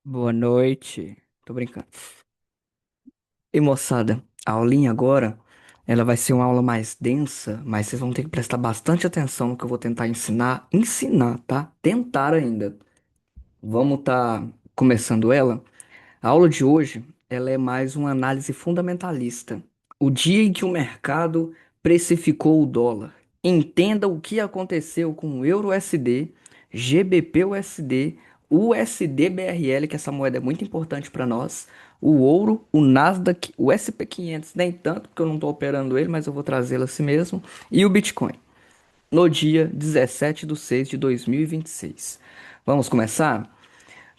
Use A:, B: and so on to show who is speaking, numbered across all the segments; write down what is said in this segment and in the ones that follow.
A: Boa noite. Tô brincando. E moçada, a aulinha agora, ela vai ser uma aula mais densa, mas vocês vão ter que prestar bastante atenção no que eu vou tentar ensinar. Ensinar, tá? Tentar ainda. Vamos tá começando ela. A aula de hoje, ela é mais uma análise fundamentalista. O dia em que o mercado precificou o dólar. Entenda o que aconteceu com o Euro-USD, GBP-USD, USD-BRL, que essa moeda é muito importante para nós, o ouro, o Nasdaq, o SP500, nem tanto, porque eu não estou operando ele, mas eu vou trazê-lo assim mesmo, e o Bitcoin, no dia 17 de 6 de 2026. Vamos começar?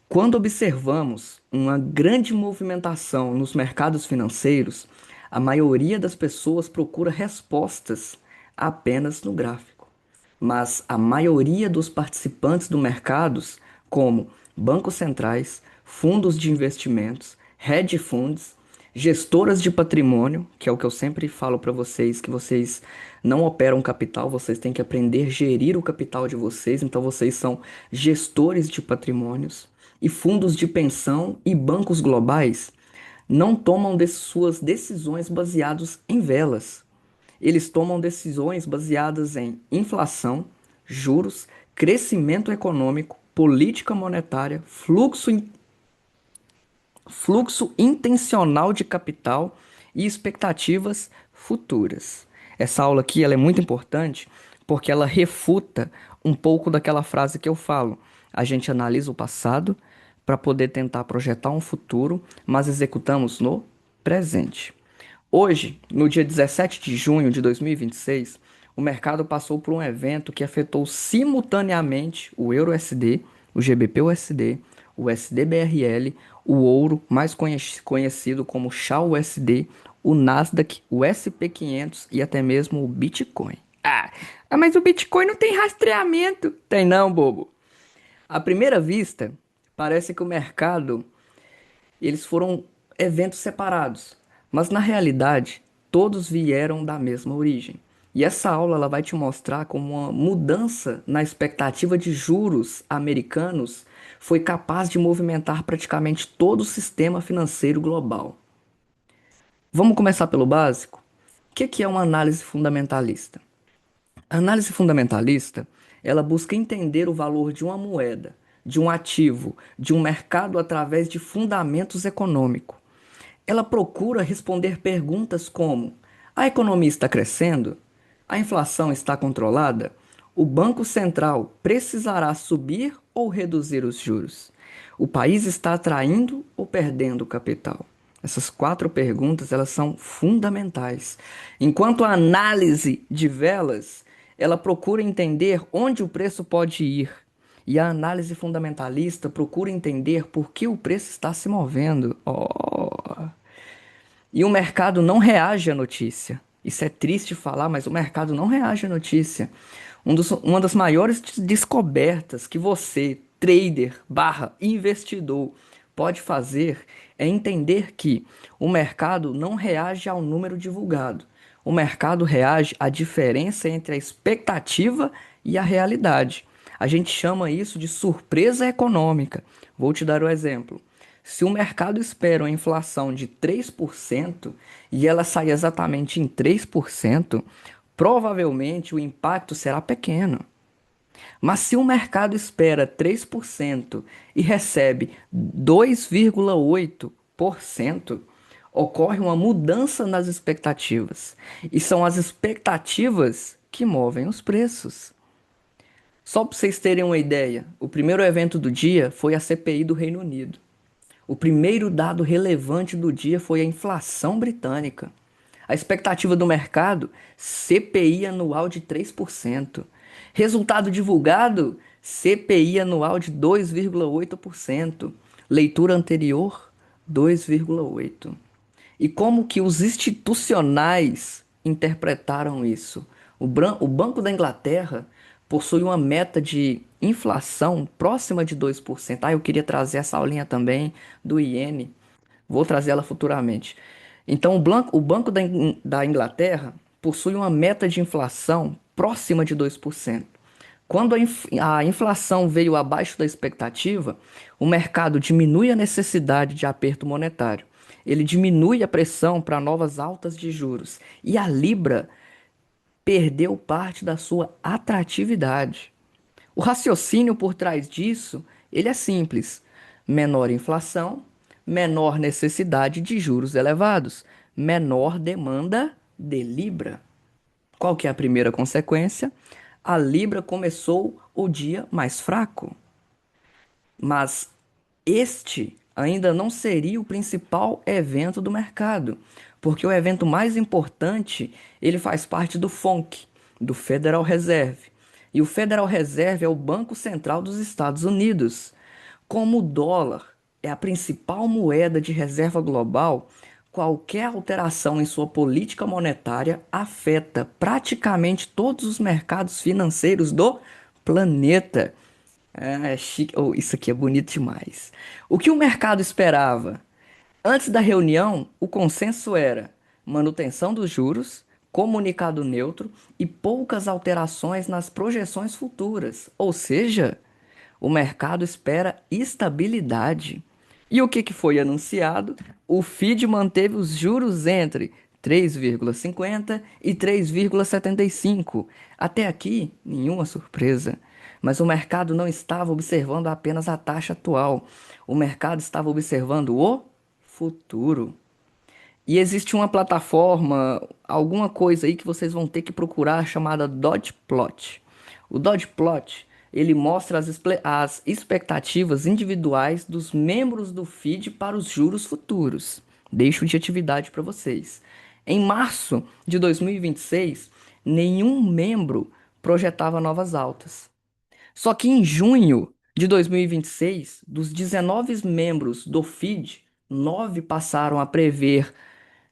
A: Quando observamos uma grande movimentação nos mercados financeiros, a maioria das pessoas procura respostas apenas no gráfico. Mas a maioria dos participantes do mercados, como bancos centrais, fundos de investimentos, hedge funds, gestoras de patrimônio, que é o que eu sempre falo para vocês, que vocês não operam capital, vocês têm que aprender a gerir o capital de vocês, então vocês são gestores de patrimônios, e fundos de pensão e bancos globais não tomam suas decisões baseadas em velas. Eles tomam decisões baseadas em inflação, juros, crescimento econômico, política monetária, fluxo intencional de capital e expectativas futuras. Essa aula aqui ela é muito importante porque ela refuta um pouco daquela frase que eu falo. A gente analisa o passado para poder tentar projetar um futuro, mas executamos no presente. Hoje, no dia 17 de junho de 2026, o mercado passou por um evento que afetou simultaneamente o Euro-USD, o GBP-USD, o USD-BRL, o ouro, mais conhecido como XAU-USD, o Nasdaq, o SP500 e até mesmo o Bitcoin. Mas o Bitcoin não tem rastreamento. Tem não, bobo. À primeira vista, parece que o mercado eles foram eventos separados, mas na realidade todos vieram da mesma origem. E essa aula ela vai te mostrar como uma mudança na expectativa de juros americanos foi capaz de movimentar praticamente todo o sistema financeiro global. Vamos começar pelo básico? O que é uma análise fundamentalista? A análise fundamentalista, ela busca entender o valor de uma moeda, de um ativo, de um mercado através de fundamentos econômicos. Ela procura responder perguntas como: a economia está crescendo? A inflação está controlada? O Banco Central precisará subir ou reduzir os juros? O país está atraindo ou perdendo capital? Essas quatro perguntas, elas são fundamentais. Enquanto a análise de velas, ela procura entender onde o preço pode ir. E a análise fundamentalista procura entender por que o preço está se movendo. Oh. E o mercado não reage à notícia. Isso é triste falar, mas o mercado não reage à notícia. Uma das maiores descobertas que você, trader barra investidor, pode fazer é entender que o mercado não reage ao número divulgado. O mercado reage à diferença entre a expectativa e a realidade. A gente chama isso de surpresa econômica. Vou te dar o exemplo. Se o mercado espera uma inflação de 3% e ela sai exatamente em 3%, provavelmente o impacto será pequeno. Mas se o mercado espera 3% e recebe 2,8%, ocorre uma mudança nas expectativas. E são as expectativas que movem os preços. Só para vocês terem uma ideia, o primeiro evento do dia foi a CPI do Reino Unido. O primeiro dado relevante do dia foi a inflação britânica. A expectativa do mercado, CPI anual de 3%. Resultado divulgado, CPI anual de 2,8%. Leitura anterior, 2,8%. E como que os institucionais interpretaram isso? O Banco da Inglaterra possui uma meta de inflação próxima de 2%. Eu queria trazer essa aulinha também do iene. Vou trazer ela futuramente. Então, o Banco da Inglaterra possui uma meta de inflação próxima de 2%. Quando a inflação veio abaixo da expectativa, o mercado diminui a necessidade de aperto monetário. Ele diminui a pressão para novas altas de juros. E a Libra perdeu parte da sua atratividade. O raciocínio por trás disso, ele é simples. Menor inflação, menor necessidade de juros elevados, menor demanda de Libra. Qual que é a primeira consequência? A Libra começou o dia mais fraco, mas este ainda não seria o principal evento do mercado, porque o evento mais importante, ele faz parte do FONC, do Federal Reserve. E o Federal Reserve é o Banco Central dos Estados Unidos. Como o dólar é a principal moeda de reserva global, qualquer alteração em sua política monetária afeta praticamente todos os mercados financeiros do planeta. É chique. Oh, isso aqui é bonito demais. O que o mercado esperava? Antes da reunião, o consenso era manutenção dos juros, comunicado neutro e poucas alterações nas projeções futuras. Ou seja, o mercado espera estabilidade. E o que que foi anunciado? O FID manteve os juros entre 3,50 e 3,75. Até aqui, nenhuma surpresa. Mas o mercado não estava observando apenas a taxa atual. O mercado estava observando o futuro. E existe uma plataforma, alguma coisa aí que vocês vão ter que procurar chamada Dodge Plot. O Dodge Plot, ele mostra as expectativas individuais dos membros do FID para os juros futuros. Deixo de atividade para vocês. Em março de 2026, nenhum membro projetava novas altas. Só que em junho de 2026, dos 19 membros do FID, 9 passaram a prever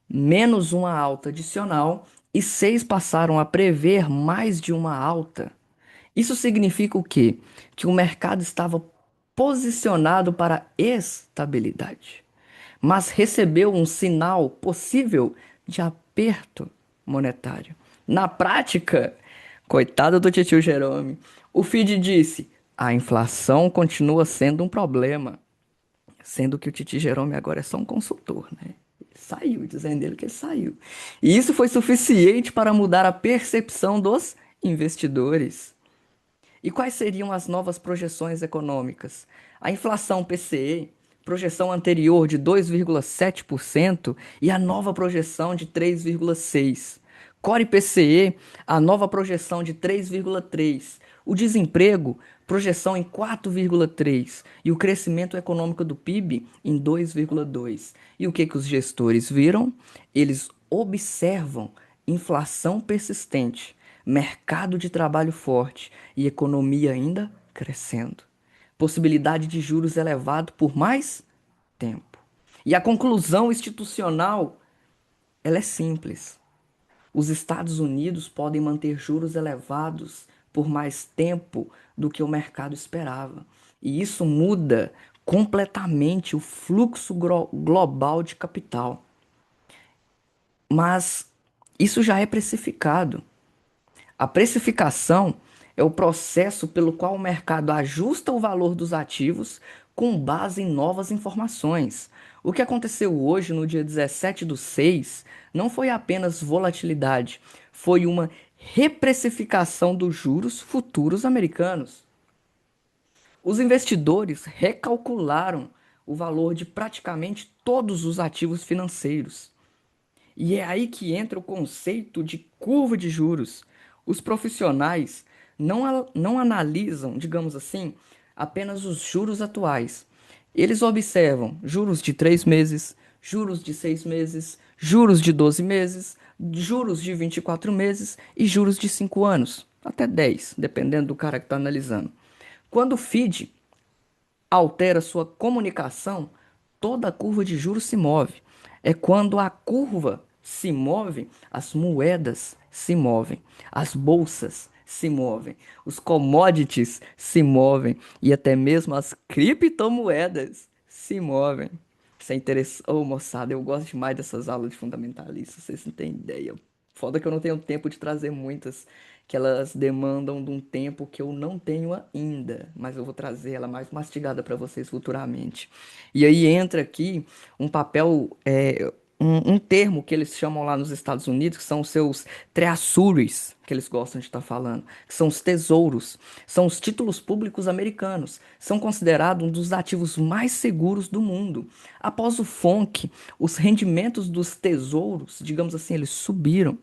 A: menos uma alta adicional e 6 passaram a prever mais de uma alta. Isso significa o quê? Que o mercado estava posicionado para estabilidade, mas recebeu um sinal possível de aperto monetário. Na prática, coitado do tio Jerome, o FID disse: a inflação continua sendo um problema. Sendo que o Titi Jerome agora é só um consultor, né? Ele saiu, dizendo ele que ele saiu. E isso foi suficiente para mudar a percepção dos investidores. E quais seriam as novas projeções econômicas? A inflação PCE, projeção anterior de 2,7% e a nova projeção de 3,6%. Core PCE, a nova projeção de 3,3%. O desemprego, projeção em 4,3%. E o crescimento econômico do PIB em 2,2%. E o que que os gestores viram? Eles observam inflação persistente, mercado de trabalho forte e economia ainda crescendo. Possibilidade de juros elevado por mais tempo. E a conclusão institucional, ela é simples. Os Estados Unidos podem manter juros elevados por mais tempo do que o mercado esperava. E isso muda completamente o fluxo global de capital. Mas isso já é precificado. A precificação é o processo pelo qual o mercado ajusta o valor dos ativos com base em novas informações. O que aconteceu hoje, no dia 17/6, não foi apenas volatilidade, foi uma reprecificação dos juros futuros americanos. Os investidores recalcularam o valor de praticamente todos os ativos financeiros. E é aí que entra o conceito de curva de juros. Os profissionais não analisam, digamos assim, apenas os juros atuais. Eles observam juros de 3 meses, juros de 6 meses, juros de 12 meses, juros de 24 meses e juros de 5 anos, até 10, dependendo do cara que está analisando. Quando o FID altera sua comunicação, toda a curva de juros se move. É quando a curva se move, as moedas se movem, as bolsas se movem, os commodities se movem e até mesmo as criptomoedas se movem. Isso é interessante. Ô, moçada, eu gosto demais dessas aulas de fundamentalistas, vocês não têm ideia. Foda que eu não tenho tempo de trazer muitas. que elas demandam de um tempo que eu não tenho ainda, mas eu vou trazer ela mais mastigada para vocês futuramente. E aí entra aqui um papel, um termo que eles chamam lá nos Estados Unidos, que são os seus treasuries, que eles gostam de estar falando, que são os tesouros, são os títulos públicos americanos, são considerados um dos ativos mais seguros do mundo. Após o FONC, os rendimentos dos tesouros, digamos assim, eles subiram.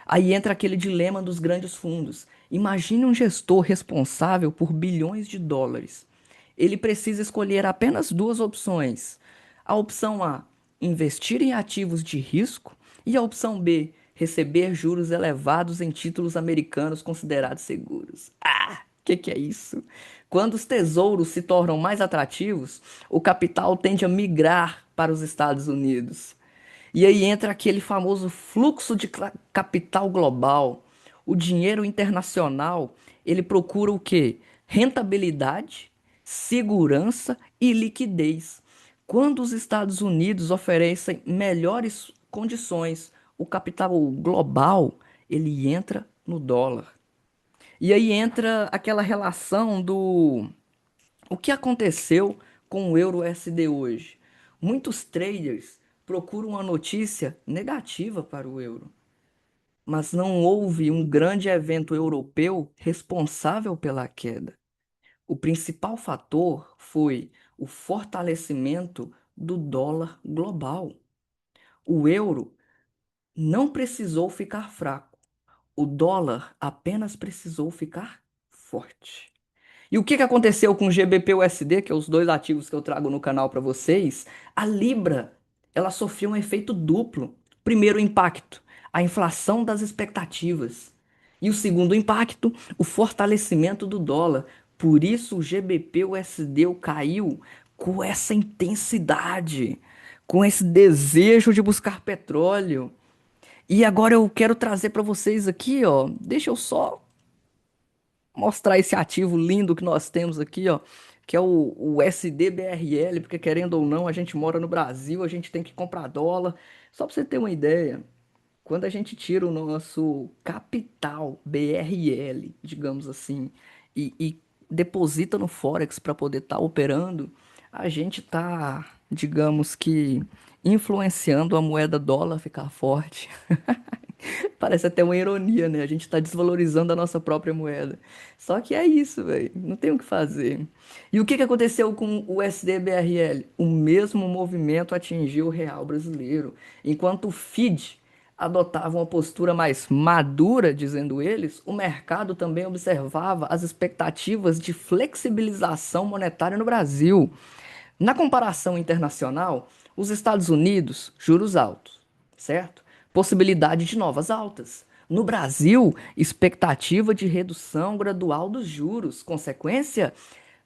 A: Aí entra aquele dilema dos grandes fundos. Imagine um gestor responsável por bilhões de dólares. Ele precisa escolher apenas duas opções. A opção A, investir em ativos de risco, e a opção B, receber juros elevados em títulos americanos considerados seguros. Ah, que é isso? Quando os tesouros se tornam mais atrativos, o capital tende a migrar para os Estados Unidos. E aí entra aquele famoso fluxo de capital global. O dinheiro internacional, ele procura o quê? Rentabilidade, segurança e liquidez. Quando os Estados Unidos oferecem melhores condições, o capital global, ele entra no dólar. E aí entra aquela relação do o que aconteceu com o euro USD hoje? Muitos traders procuram uma notícia negativa para o euro, mas não houve um grande evento europeu responsável pela queda. O principal fator foi o fortalecimento do dólar global. O euro não precisou ficar fraco, o dólar apenas precisou ficar forte. E o que que aconteceu com o GBP-USD, que é os dois ativos que eu trago no canal para vocês? A Libra, ela sofreu um efeito duplo. Primeiro impacto, a inflação das expectativas. E o segundo impacto, o fortalecimento do dólar. Por isso o GBP-USD caiu com essa intensidade, com esse desejo de buscar petróleo. E agora eu quero trazer para vocês aqui, ó, deixa eu só mostrar esse ativo lindo que nós temos aqui, ó, que é o SDBRL, porque querendo ou não, a gente mora no Brasil, a gente tem que comprar dólar. Só para você ter uma ideia, quando a gente tira o nosso capital BRL, digamos assim, e deposita no Forex para poder estar operando, a gente tá, digamos que, influenciando a moeda dólar ficar forte. Parece até uma ironia, né? A gente tá desvalorizando a nossa própria moeda. Só que é isso, velho. Não tem o que fazer. E o que que aconteceu com o SDBRL? O mesmo movimento atingiu o real brasileiro. Enquanto o FID adotava uma postura mais madura, dizendo eles, o mercado também observava as expectativas de flexibilização monetária no Brasil. Na comparação internacional, os Estados Unidos, juros altos, certo? Possibilidade de novas altas. No Brasil, expectativa de redução gradual dos juros. Consequência,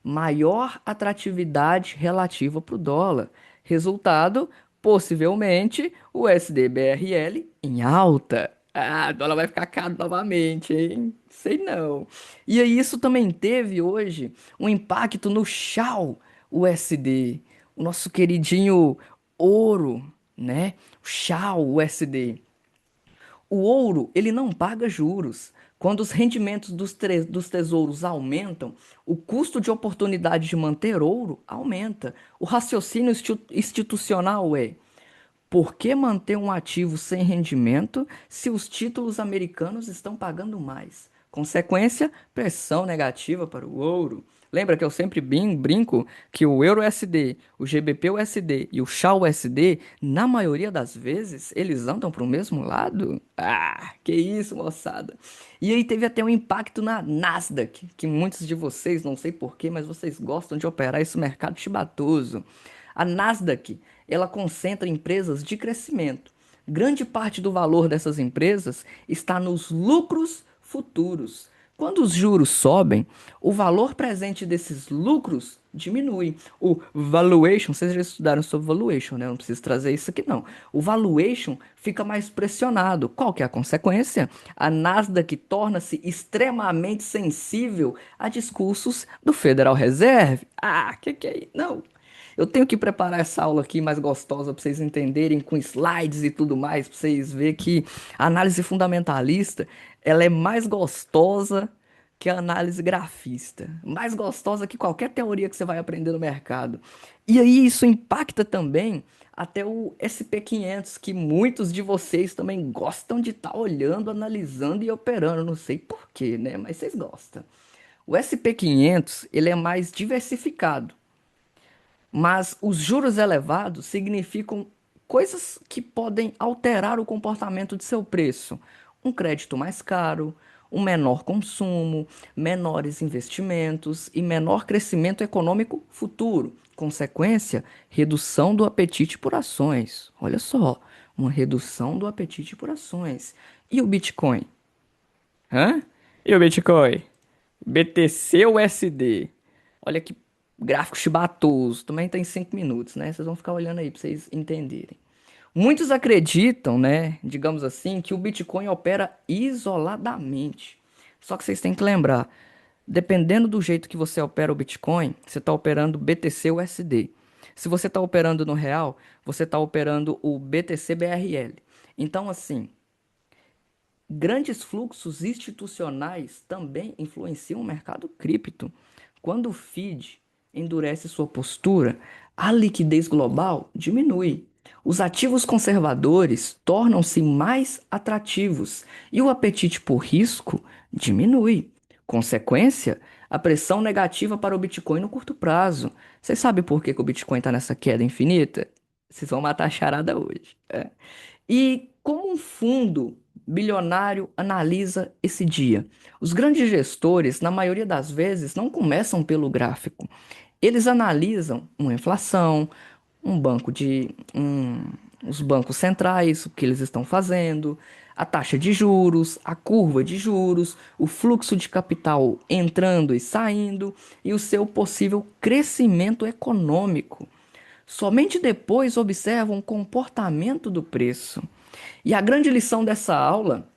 A: maior atratividade relativa para o dólar. Resultado, possivelmente, o SDBRL em alta. Ah, o dólar vai ficar caro novamente, hein? Sei não. E aí, isso também teve hoje um impacto no Shao USD, o nosso queridinho ouro, né? O Shao USD. O ouro, ele não paga juros. Quando os rendimentos dos tesouros aumentam, o custo de oportunidade de manter ouro aumenta. O raciocínio institucional é: por que manter um ativo sem rendimento se os títulos americanos estão pagando mais? Consequência, pressão negativa para o ouro. Lembra que eu sempre brinco que o euro USD, o GBP USD e o XAU USD, na maioria das vezes, eles andam para o mesmo lado? Ah, que isso, moçada. E aí teve até um impacto na Nasdaq, que muitos de vocês, não sei porquê, mas vocês gostam de operar esse mercado chibatoso. A Nasdaq, ela concentra empresas de crescimento. Grande parte do valor dessas empresas está nos lucros futuros. Quando os juros sobem, o valor presente desses lucros diminui. O valuation, vocês já estudaram sobre valuation, né? Eu não preciso trazer isso aqui não. O valuation fica mais pressionado. Qual que é a consequência? A Nasdaq torna-se extremamente sensível a discursos do Federal Reserve. Ah, que é isso? Não. Eu tenho que preparar essa aula aqui mais gostosa para vocês entenderem com slides e tudo mais, para vocês verem que a análise fundamentalista, Ela é mais gostosa que a análise grafista, mais gostosa que qualquer teoria que você vai aprender no mercado. E aí isso impacta também até o SP500, que muitos de vocês também gostam de estar olhando, analisando e operando. Não sei por quê, né? Mas vocês gostam. O SP500, ele é mais diversificado, mas os juros elevados significam coisas que podem alterar o comportamento de seu preço. Um crédito mais caro, um menor consumo, menores investimentos e menor crescimento econômico futuro. Consequência, redução do apetite por ações. Olha só, uma redução do apetite por ações. E o Bitcoin? Hã? E o Bitcoin? BTC-USD. Olha que gráfico chibatoso. Também tem 5 minutos, né? Vocês vão ficar olhando aí para vocês entenderem. Muitos acreditam, né, digamos assim, que o Bitcoin opera isoladamente. Só que vocês têm que lembrar, dependendo do jeito que você opera o Bitcoin, você está operando BTC-USD. Se você está operando no real, você está operando o BTC-BRL. Então, assim, grandes fluxos institucionais também influenciam o mercado cripto. Quando o Fed endurece sua postura, a liquidez global diminui. Os ativos conservadores tornam-se mais atrativos e o apetite por risco diminui. Consequência, a pressão negativa para o Bitcoin no curto prazo. Vocês sabem por que que o Bitcoin está nessa queda infinita? Vocês vão matar a charada hoje. E como um fundo bilionário analisa esse dia? Os grandes gestores, na maioria das vezes, não começam pelo gráfico. Eles analisam uma inflação, os bancos centrais, o que eles estão fazendo, a taxa de juros, a curva de juros, o fluxo de capital entrando e saindo e o seu possível crescimento econômico. Somente depois observam o comportamento do preço. E a grande lição dessa aula,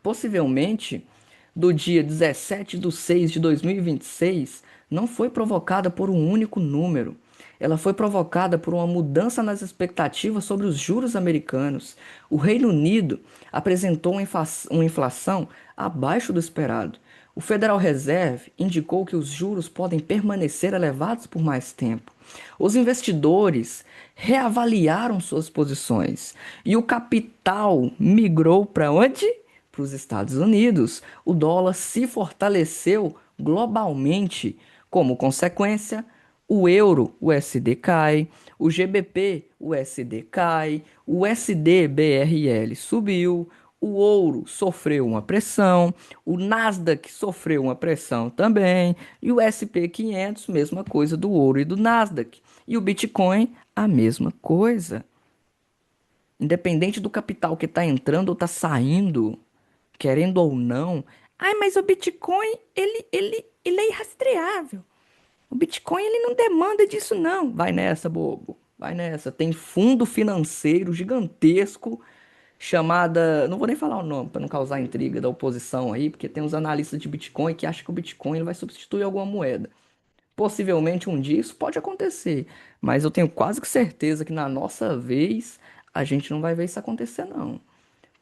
A: possivelmente do dia 17 de 6 de 2026, não foi provocada por um único número. Ela foi provocada por uma mudança nas expectativas sobre os juros americanos. O Reino Unido apresentou uma inflação abaixo do esperado. O Federal Reserve indicou que os juros podem permanecer elevados por mais tempo. Os investidores reavaliaram suas posições e o capital migrou para onde? Para os Estados Unidos. O dólar se fortaleceu globalmente. Como consequência, o euro, o USD cai, o GBP, o USD cai, o USD BRL subiu, o ouro sofreu uma pressão, o Nasdaq sofreu uma pressão também, e o SP500, mesma coisa do ouro e do Nasdaq. E o Bitcoin, a mesma coisa. Independente do capital que está entrando ou está saindo, querendo ou não. Ai, mas o Bitcoin, ele é irrastreável. O Bitcoin, ele não demanda disso, não. Vai nessa, bobo. Vai nessa. Tem fundo financeiro gigantesco chamada. Não vou nem falar o nome para não causar intriga da oposição aí, porque tem uns analistas de Bitcoin que acham que o Bitcoin ele vai substituir alguma moeda. Possivelmente um dia isso pode acontecer, mas eu tenho quase que certeza que na nossa vez a gente não vai ver isso acontecer, não.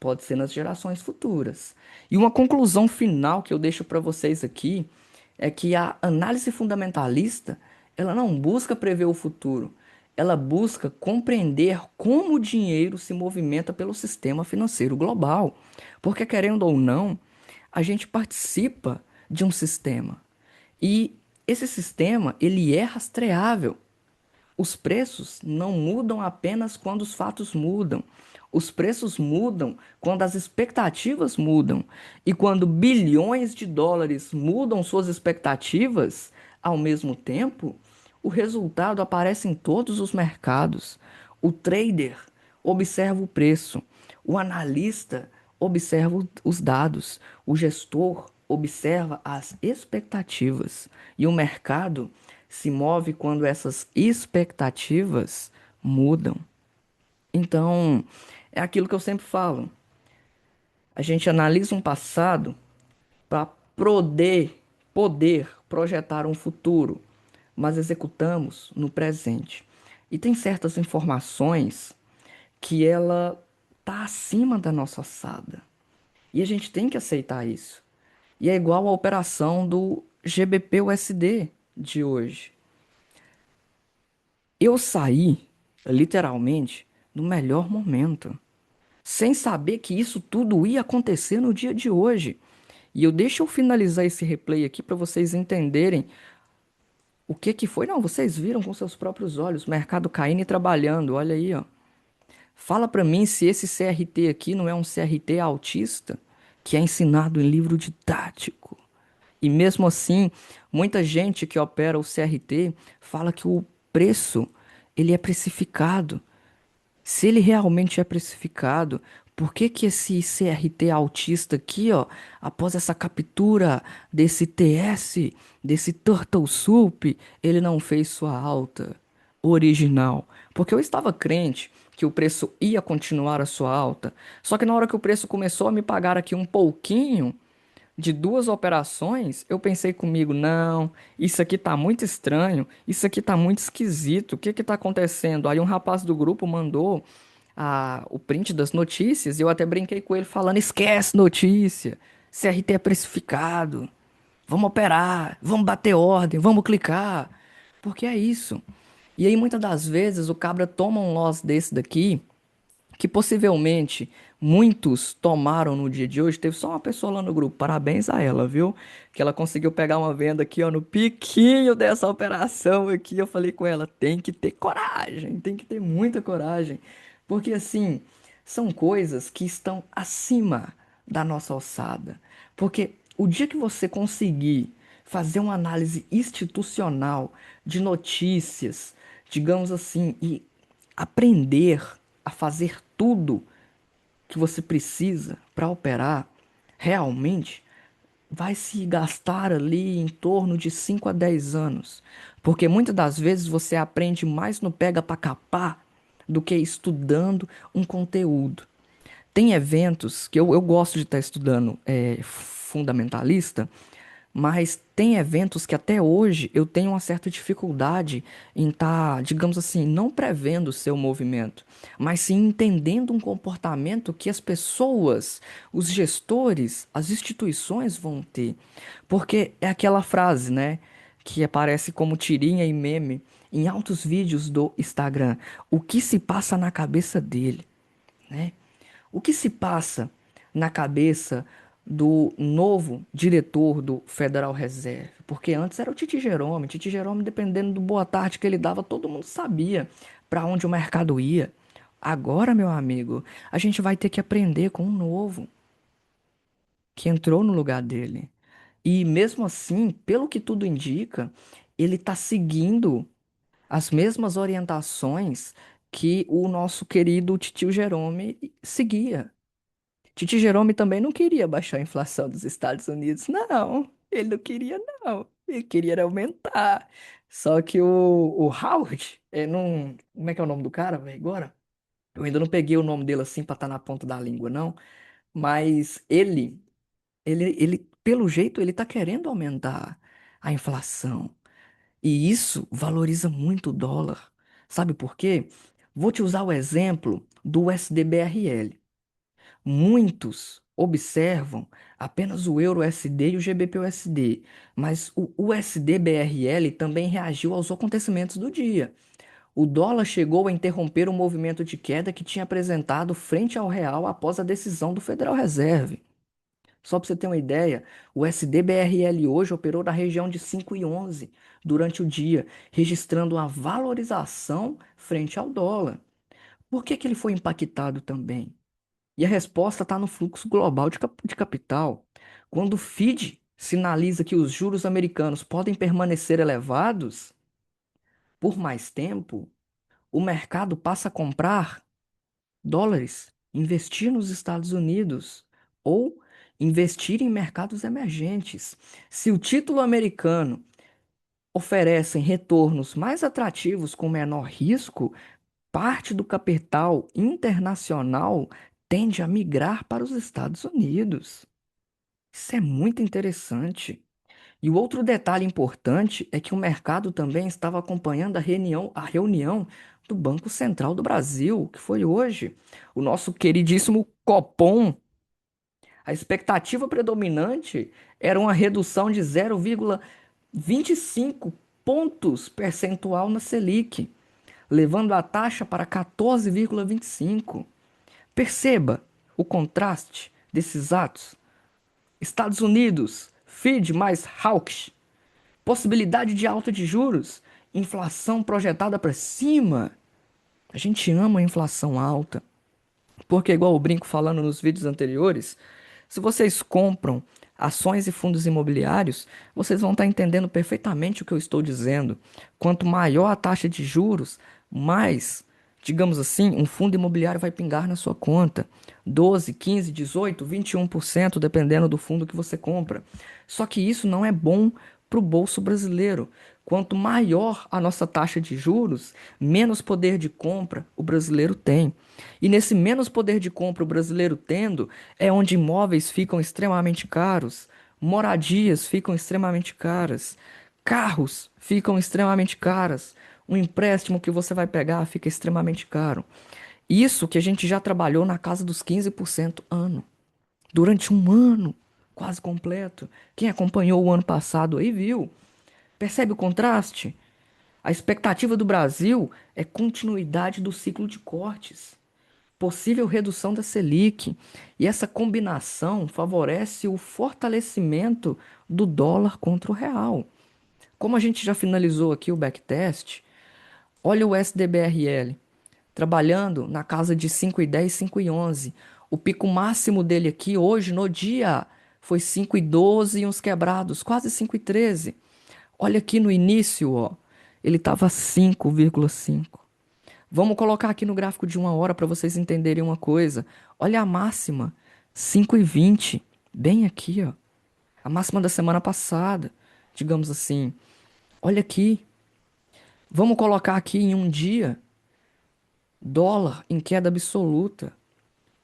A: Pode ser nas gerações futuras. E uma conclusão final que eu deixo para vocês aqui é que a análise fundamentalista, ela não busca prever o futuro, ela busca compreender como o dinheiro se movimenta pelo sistema financeiro global. Porque querendo ou não, a gente participa de um sistema. E esse sistema, ele é rastreável. Os preços não mudam apenas quando os fatos mudam. Os preços mudam quando as expectativas mudam. E quando bilhões de dólares mudam suas expectativas ao mesmo tempo, o resultado aparece em todos os mercados. O trader observa o preço, o analista observa os dados, o gestor observa as expectativas e o mercado se move quando essas expectativas mudam. Então, é aquilo que eu sempre falo. A gente analisa um passado para poder projetar um futuro, mas executamos no presente. E tem certas informações que ela tá acima da nossa alçada. E a gente tem que aceitar isso. E é igual a operação do GBP-USD de hoje. Eu saí, literalmente, no melhor momento, sem saber que isso tudo ia acontecer no dia de hoje. E deixa eu finalizar esse replay aqui para vocês entenderem o que que foi. Não, vocês viram com seus próprios olhos, o mercado caindo e trabalhando, olha aí, ó. Fala para mim se esse CRT aqui não é um CRT autista que é ensinado em livro didático. E mesmo assim, muita gente que opera o CRT fala que o preço ele é precificado. Se ele realmente é precificado, por que que esse CRT autista aqui, ó, após essa captura desse TS, desse Turtle Soup, ele não fez sua alta original? Porque eu estava crente que o preço ia continuar a sua alta. Só que na hora que o preço começou a me pagar aqui um pouquinho, de duas operações, eu pensei comigo, não, isso aqui tá muito estranho, isso aqui tá muito esquisito, o que que tá acontecendo? Aí um rapaz do grupo mandou o print das notícias e eu até brinquei com ele falando, esquece notícia, CRT é precificado, vamos operar, vamos bater ordem, vamos clicar, porque é isso. E aí muitas das vezes o cabra toma um loss desse daqui, que possivelmente muitos tomaram no dia de hoje. Teve só uma pessoa lá no grupo, parabéns a ela, viu? Que ela conseguiu pegar uma venda aqui, ó, no piquinho dessa operação aqui. Eu falei com ela, tem que ter coragem, tem que ter muita coragem, porque assim, são coisas que estão acima da nossa alçada. Porque o dia que você conseguir fazer uma análise institucional de notícias, digamos assim, e aprender a fazer tudo que você precisa para operar, realmente vai se gastar ali em torno de 5 a 10 anos. Porque muitas das vezes você aprende mais no pega para capar do que estudando um conteúdo. Tem eventos que eu gosto de estar estudando fundamentalista, mas tem eventos que até hoje eu tenho uma certa dificuldade em estar, digamos assim, não prevendo o seu movimento, mas sim entendendo um comportamento que as pessoas, os gestores, as instituições vão ter. Porque é aquela frase, né, que aparece como tirinha e meme em altos vídeos do Instagram. O que se passa na cabeça dele, né? O que se passa na cabeça do novo diretor do Federal Reserve? Porque antes era o Titi Jerome. Titi Jerome, dependendo do boa tarde que ele dava, todo mundo sabia para onde o mercado ia. Agora, meu amigo, a gente vai ter que aprender com um novo que entrou no lugar dele. E mesmo assim, pelo que tudo indica, ele está seguindo as mesmas orientações que o nosso querido Titio Jerome seguia. Titi Jerome também não queria baixar a inflação dos Estados Unidos, não. Ele não queria, não. Ele queria era aumentar. Só que o Howard, não. Como é que é o nome do cara, velho? Agora? Eu ainda não peguei o nome dele assim pra estar na ponta da língua, não. Mas pelo jeito, ele tá querendo aumentar a inflação. E isso valoriza muito o dólar. Sabe por quê? Vou te usar o exemplo do SDBRL. Muitos observam apenas o euro-USD e o GBP-USD, mas o USD-BRL também reagiu aos acontecimentos do dia. O dólar chegou a interromper o movimento de queda que tinha apresentado frente ao real após a decisão do Federal Reserve. Só para você ter uma ideia, o USD-BRL hoje operou na região de 5,11 durante o dia, registrando uma valorização frente ao dólar. Por que que ele foi impactado também? E a resposta está no fluxo global de capital. Quando o Fed sinaliza que os juros americanos podem permanecer elevados por mais tempo, o mercado passa a comprar dólares, investir nos Estados Unidos ou investir em mercados emergentes. Se o título americano oferece retornos mais atrativos com menor risco, parte do capital internacional tende a migrar para os Estados Unidos. Isso é muito interessante. E o outro detalhe importante é que o mercado também estava acompanhando a reunião do Banco Central do Brasil, que foi hoje. O nosso queridíssimo Copom A expectativa predominante era uma redução de 0,25 pontos percentual na Selic, levando a taxa para 14,25. Perceba o contraste desses atos. Estados Unidos, Fed mais hawkish, possibilidade de alta de juros, inflação projetada para cima. A gente ama a inflação alta, porque, igual eu brinco falando nos vídeos anteriores, se vocês compram ações e fundos imobiliários, vocês vão estar entendendo perfeitamente o que eu estou dizendo. Quanto maior a taxa de juros, mais, digamos assim, um fundo imobiliário vai pingar na sua conta. 12, 15, 18, 21%, dependendo do fundo que você compra. Só que isso não é bom para o bolso brasileiro. Quanto maior a nossa taxa de juros, menos poder de compra o brasileiro tem. E nesse menos poder de compra o brasileiro tendo, é onde imóveis ficam extremamente caros, moradias ficam extremamente caras, carros ficam extremamente caras, um empréstimo que você vai pegar fica extremamente caro. Isso que a gente já trabalhou na casa dos 15% ano, durante um ano quase completo. Quem acompanhou o ano passado aí viu. Percebe o contraste? A expectativa do Brasil é continuidade do ciclo de cortes, possível redução da Selic, e essa combinação favorece o fortalecimento do dólar contra o real. Como a gente já finalizou aqui o backtest, olha o SDBRL trabalhando na casa de 5,10, 5,11. O pico máximo dele aqui hoje no dia foi 5,12 e uns quebrados, quase 5,13. Olha aqui no início, ó, ele estava 5,5. Vamos colocar aqui no gráfico de uma hora para vocês entenderem uma coisa. Olha a máxima, 5,20, bem aqui, ó. A máxima da semana passada, digamos assim. Olha aqui. Vamos colocar aqui em um dia, dólar em queda absoluta.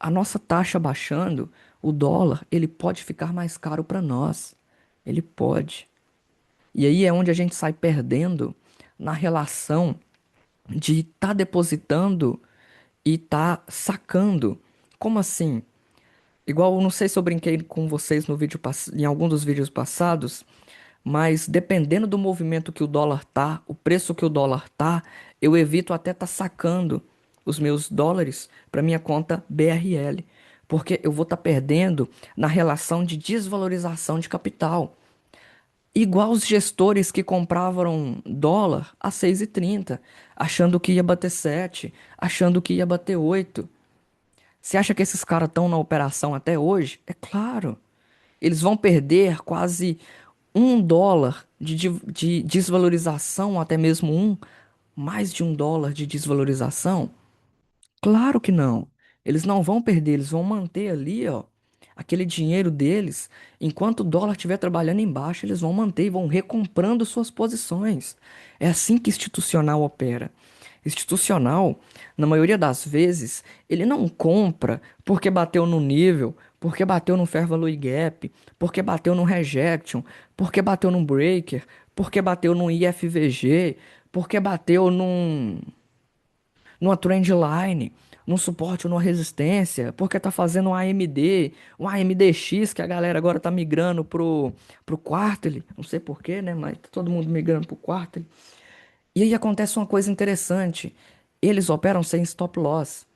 A: A nossa taxa baixando, o dólar, ele pode ficar mais caro para nós. Ele pode. E aí é onde a gente sai perdendo na relação de estar depositando e tá sacando. Como assim? Igual, eu não sei se eu brinquei com vocês no vídeo em algum dos vídeos passados, mas dependendo do movimento que o dólar tá, o preço que o dólar tá, eu evito até tá sacando os meus dólares para minha conta BRL, porque eu vou estar perdendo na relação de desvalorização de capital. Igual os gestores que compravam dólar a 6,30, achando que ia bater 7, achando que ia bater 8. Você acha que esses caras estão na operação até hoje? É claro. Eles vão perder quase US$ 1 de desvalorização, até mesmo mais de US$ 1 de desvalorização. Claro que não. Eles não vão perder, eles vão manter ali, ó, aquele dinheiro deles. Enquanto o dólar estiver trabalhando embaixo, eles vão manter e vão recomprando suas posições. É assim que institucional opera. Institucional, na maioria das vezes, ele não compra porque bateu no nível, porque bateu no fair value gap, porque bateu no rejection, porque bateu no breaker, porque bateu no IFVG, porque bateu numa trendline, num suporte ou numa resistência, porque tá fazendo um AMDX, que a galera agora tá migrando pro Quarterly, não sei porquê, né, mas tá todo mundo migrando pro Quarterly. E aí acontece uma coisa interessante, eles operam sem stop loss,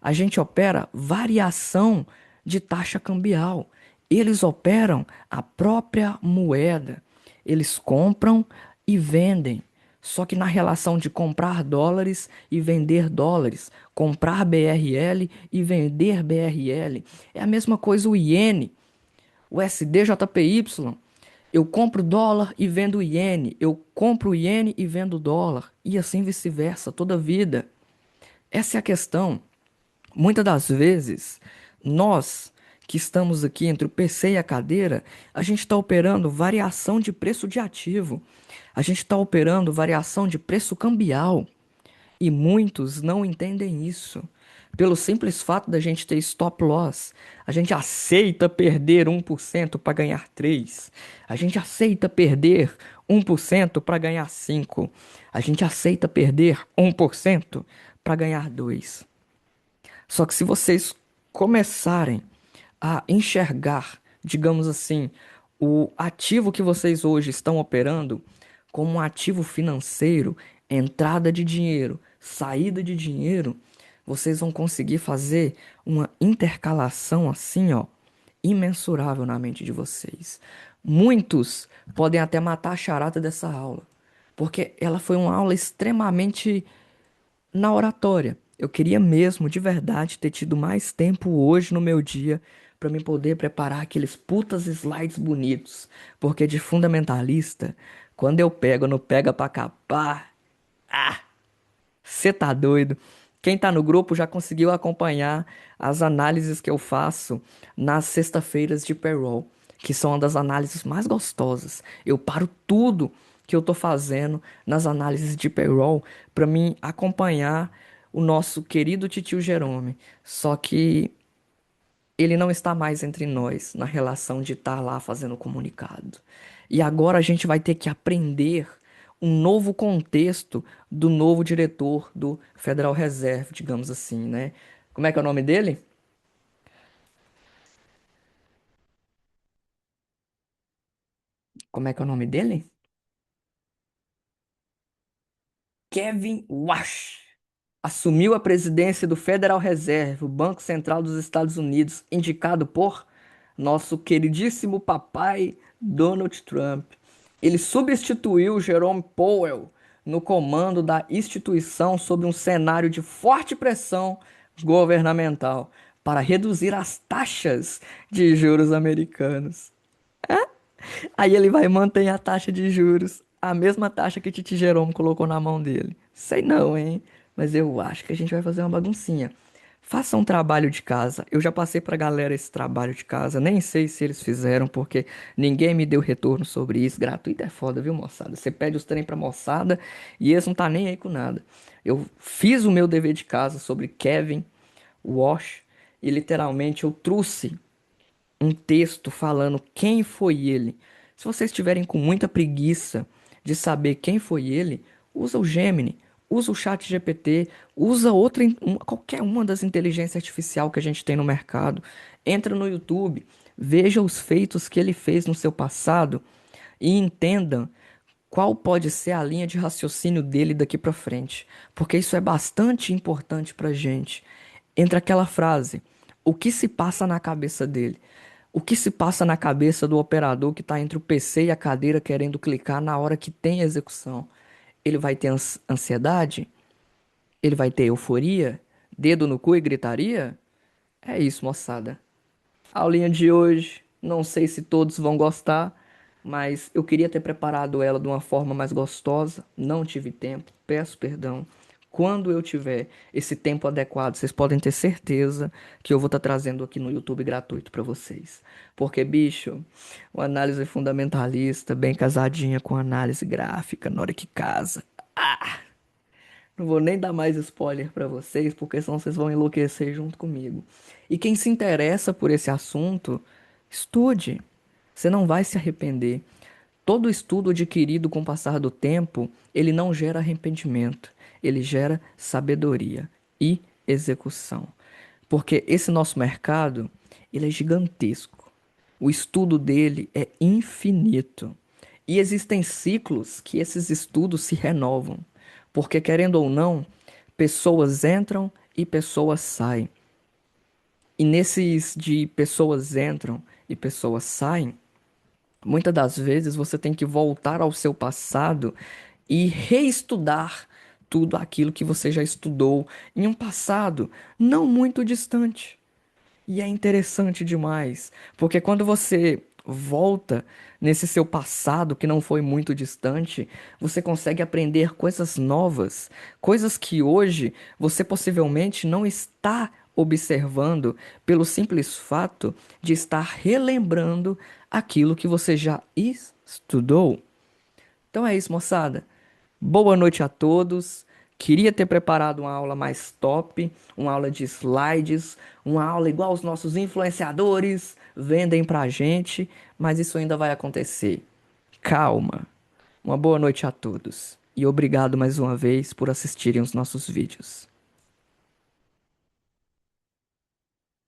A: a gente opera variação de taxa cambial, eles operam a própria moeda, eles compram e vendem. Só que na relação de comprar dólares e vender dólares, comprar BRL e vender BRL, é a mesma coisa o iene, o SDJPY. Eu compro dólar e vendo iene, eu compro iene e vendo dólar, e assim vice-versa, toda a vida. Essa é a questão. Muitas das vezes, nós que estamos aqui entre o PC e a cadeira, a gente está operando variação de preço de ativo, a gente está operando variação de preço cambial e muitos não entendem isso. Pelo simples fato da gente ter stop loss, a gente aceita perder 1% para ganhar 3%. A gente aceita perder 1% para ganhar 5%. A gente aceita perder 1% para ganhar 2%. Só que se vocês começarem a enxergar, digamos assim, o ativo que vocês hoje estão operando como um ativo financeiro, entrada de dinheiro, saída de dinheiro, vocês vão conseguir fazer uma intercalação assim, ó, imensurável na mente de vocês. Muitos podem até matar a charada dessa aula, porque ela foi uma aula extremamente na oratória. Eu queria mesmo, de verdade, ter tido mais tempo hoje no meu dia para me poder preparar aqueles putas slides bonitos, porque de fundamentalista, quando eu pego no pega pra capar, você tá doido? Quem tá no grupo já conseguiu acompanhar as análises que eu faço nas sexta-feiras de payroll, que são uma das análises mais gostosas. Eu paro tudo que eu tô fazendo nas análises de payroll para mim acompanhar o nosso querido titio Jerome. Só que ele não está mais entre nós na relação de estar lá fazendo o comunicado. E agora a gente vai ter que aprender um novo contexto do novo diretor do Federal Reserve, digamos assim, né? Como é que é o nome dele? Como é que é o nome dele? Kevin Warsh. Assumiu a presidência do Federal Reserve, o Banco Central dos Estados Unidos, indicado por nosso queridíssimo papai Donald Trump. Ele substituiu Jerome Powell no comando da instituição sob um cenário de forte pressão governamental para reduzir as taxas de juros americanos. Aí ele vai manter a taxa de juros, a mesma taxa que Titi Jerome colocou na mão dele. Sei não, hein? Mas eu acho que a gente vai fazer uma baguncinha. Faça um trabalho de casa. Eu já passei pra galera esse trabalho de casa. Nem sei se eles fizeram, porque ninguém me deu retorno sobre isso. Gratuito é foda, viu, moçada? Você pede os trem pra moçada e eles não tá nem aí com nada. Eu fiz o meu dever de casa sobre Kevin Walsh e literalmente eu trouxe um texto falando quem foi ele. Se vocês estiverem com muita preguiça de saber quem foi ele, usa o Gemini, usa o Chat GPT, usa qualquer uma das inteligências artificiais que a gente tem no mercado. Entra no YouTube, veja os feitos que ele fez no seu passado e entenda qual pode ser a linha de raciocínio dele daqui para frente, porque isso é bastante importante para gente. Entra aquela frase: o que se passa na cabeça dele? O que se passa na cabeça do operador que está entre o PC e a cadeira querendo clicar na hora que tem execução? Ele vai ter ansiedade? Ele vai ter euforia? Dedo no cu e gritaria? É isso, moçada. Aulinha de hoje, não sei se todos vão gostar, mas eu queria ter preparado ela de uma forma mais gostosa, não tive tempo, peço perdão. Quando eu tiver esse tempo adequado, vocês podem ter certeza que eu vou estar trazendo aqui no YouTube gratuito para vocês. Porque, bicho, uma análise fundamentalista, bem casadinha com análise gráfica, na hora que casa. Não vou nem dar mais spoiler pra vocês, porque senão vocês vão enlouquecer junto comigo. E quem se interessa por esse assunto, estude. Você não vai se arrepender. Todo estudo adquirido com o passar do tempo, ele não gera arrependimento, ele gera sabedoria e execução. Porque esse nosso mercado, ele é gigantesco. O estudo dele é infinito. E existem ciclos que esses estudos se renovam. Porque, querendo ou não, pessoas entram e pessoas saem. E nesses de pessoas entram e pessoas saem, muitas das vezes você tem que voltar ao seu passado e reestudar tudo aquilo que você já estudou em um passado não muito distante. E é interessante demais, porque quando você volta nesse seu passado que não foi muito distante, você consegue aprender coisas novas, coisas que hoje você possivelmente não está observando pelo simples fato de estar relembrando aquilo que você já estudou. Então é isso, moçada. Boa noite a todos. Queria ter preparado uma aula mais top, uma aula de slides, uma aula igual os nossos influenciadores vendem pra gente, mas isso ainda vai acontecer. Calma. Uma boa noite a todos. E obrigado mais uma vez por assistirem os nossos vídeos.